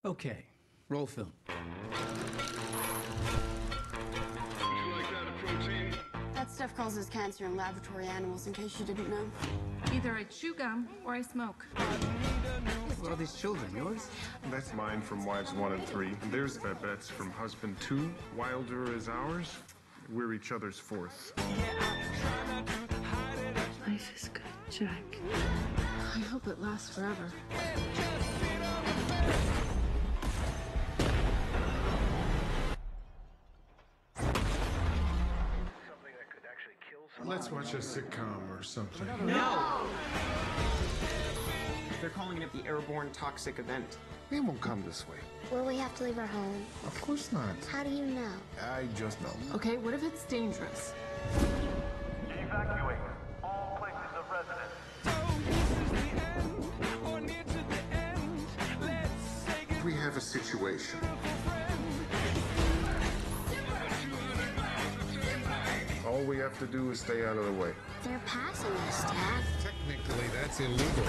Okay, roll film. That stuff causes cancer in laboratory animals, in case you didn't know. Either I chew gum or I smoke. What are these children, yours? That's mine from wives 1 and 3. And there's Babette's from husband 2. Wilder is ours. We're each other's fourth. Life is good, Jack. I hope it lasts forever. Let's watch a sitcom or something. No! They're calling it the airborne toxic event. They won't come this way. Will we have to leave our home? Of course not. How do you know? I just know. Okay, what if it's dangerous? Evacuate all places of residence. We have a situation. All we have to do is stay out of the way. They're passing us, Dad. Technically, that's illegal.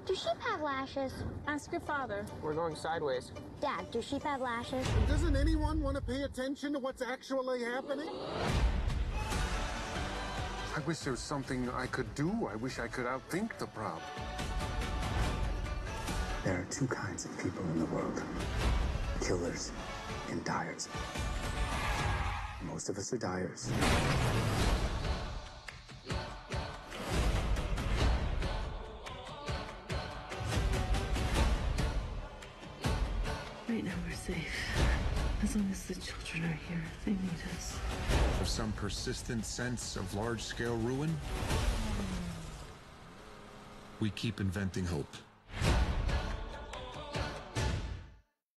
Do sheep have lashes? Ask your father. We're going sideways. Dad, do sheep have lashes? Doesn't anyone want to pay attention to what's actually happening? I wish there was something I could do. I wish I could outthink the problem. There are two kinds of people in the world, killers and dyers. Most of us are dyers. Right now we're safe. As long as the children are here, they need us. For some persistent sense of large-scale ruin, we keep inventing hope.